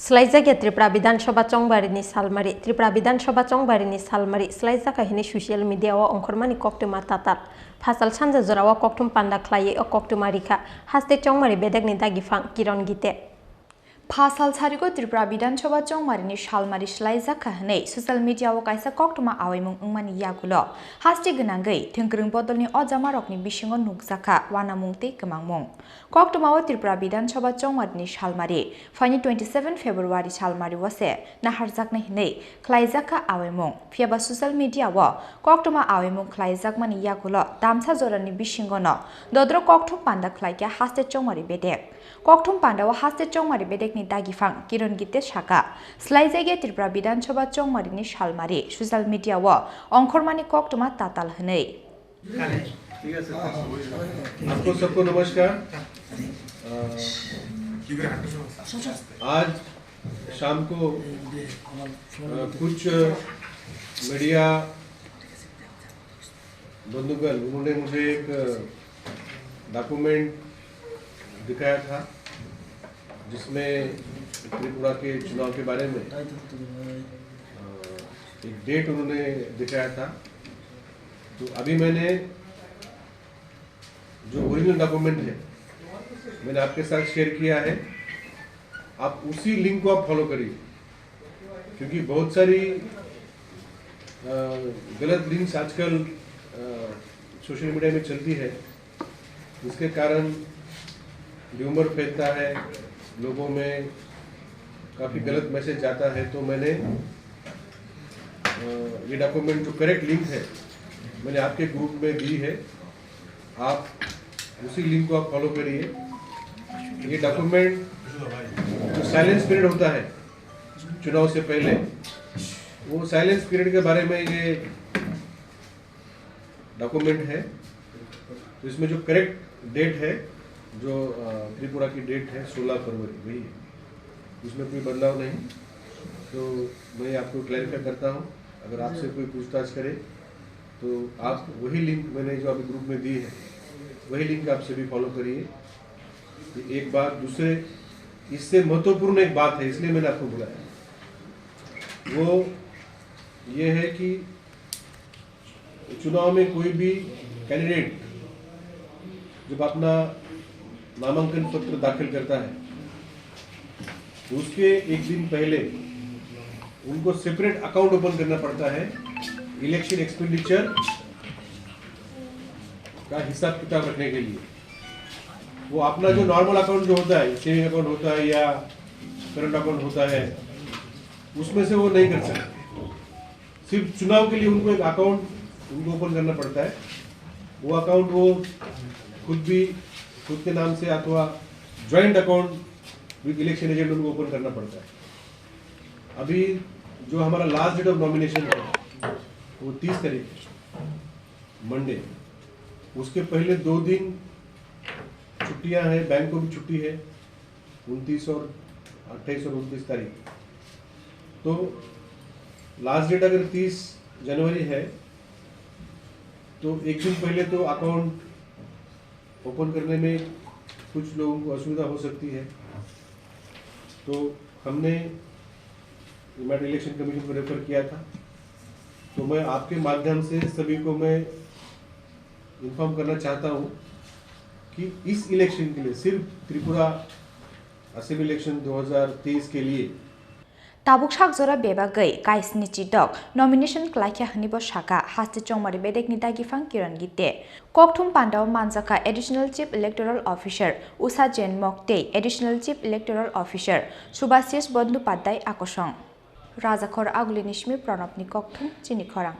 Slaizage Tripura Vidansabha Chongbarini Salmari, Tripura Vidansabha Chongbarini Salmari, Slaizaka hini social media wa onkormani koktuma tatal. Pasal Chanja Zorawa koktum panda klaye o koktumarika, haste Chongmari bedegni dagifang kiron gite. Pasal Sariko Tripura Vidansabha Chongbarini Salmari Slaizaka hini social media wa kaisa koktuma awimung ungmani yagulo. Haste genangai, Tinkrung Bodolni Ojamarokni Bishingo Nukzaka, Wanamungte Kamangmung. Koktuma wa Tripura Vidansabha Chongbarini Salmari, Fani 27 February Salmari wase, Naharjakne hini, Klaizaka awimung, Fiaba social media wa, Koktuma awimung Klaizakmani yagulo, Damsa Zorani Bishingono, Dodro Koktum Panda Klaika Haste Chongmari Bedek. Koktum Panda wa Haste Chongmari Bedek ni dagifang kiron gite shaka. Slaizage Tripura Vidansabha Chongbarini Salmari, social media wa, onkormani koktuma tatal hini. आपको सबको नमस्कार। आज शाम को कुछ media बंधुगण उन्होंने मुझे एक डॉक्यूमेंट दिखाया था जिसमें त्रिपुरा के चुनाव के बारे में एक डेट उन्होंने दिखाया था। तो अभी मैंने जो ओरिजिनल डॉक्यूमेंट है मैंने आपके साथ शेयर किया है। आप उसी लिंक को आप फॉलो करिए क्योंकि बहुत सारी गलत लिंक्स आजकल सोशल मीडिया में चलती है, जिसके कारण र्यूमर फैलता है, लोगों में काफ़ी गलत मैसेज जाता है। तो मैंने ये डॉक्यूमेंट जो करेक्ट लिंक है मैंने आपके ग्रुप में दी है, आप उसी लिंक को आप फॉलो करिए। ये डॉक्यूमेंट जो साइलेंस पीरियड होता है चुनाव से पहले, वो साइलेंस पीरियड के बारे में ये डॉक्यूमेंट है। तो इसमें जो करेक्ट डेट है, जो त्रिपुरा की डेट है 16 फरवरी, वही है, उसमें कोई बदलाव नहीं। तो मैं आपको क्लैरिफाई करता हूँ, अगर आपसे कोई पूछताछ करे तो आप वही लिंक मैंने जो अभी ग्रुप में दी है वही लिंक आप सभी फॉलो करिए। एक बात, दूसरे इससे महत्वपूर्ण एक बात है, इसलिए मैंने आपको बुलाया, वो ये है कि चुनाव में कोई भी कैंडिडेट जब अपना नामांकन पत्र दाखिल करता है तो उसके एक दिन पहले उनको सेपरेट अकाउंट ओपन करना पड़ता है इलेक्शन एक्सपेंडिचर का हिसाब किताब रखने के लिए। वो अपना जो नॉर्मल अकाउंट जो होता है, सेविंग अकाउंट होता है या करंट अकाउंट होता है, उसमें से वो नहीं कर सकते। सिर्फ चुनाव के लिए उनको एक अकाउंट उनको ओपन करना पड़ता है। वो अकाउंट वो खुद के नाम से अथवा joint account with election agent उनको ओपन करना पड़ता है। अभी जो हमारा लास्ट डेट ऑफ नॉमिनेशन है वो 30 तारीख मंडे, उसके पहले 2 दिन छुट्टियां हैं, बैंक को भी छुट्टी है 29 और 28 और 29 तारीख। तो लास्ट डेट अगर 30 जनवरी है तो एक दिन पहले तो अकाउंट ओपन करने में कुछ लोगों को असुविधा हो सकती है। तो हमने यूनाइटेड इलेक्शन कमीशन को रेफर किया था। तो मैं आपके माध्यम से सभी को मैं इन्फॉर्म करना चाहता हूँ कि इस इलेक्शन के लिए, सिर्फ त्रिपुरा असेंबली इलेक्शन 2023 के लिए Tabuk Shakzora Beba Gay, Kaisni Chidok, nomination Klaika Hanibo Shaka, Haste Chongmari Bedek ni dagifang kiran gite. Koktum Pandao Manzaka, Additional Chief Electoral Officer, Usa Jen Mokte, Additional Chief Electoral Officer, Subhasish Bondu Padai Akosong. Razakor Aglinishmi Pranopni Koktum, Chinikorang.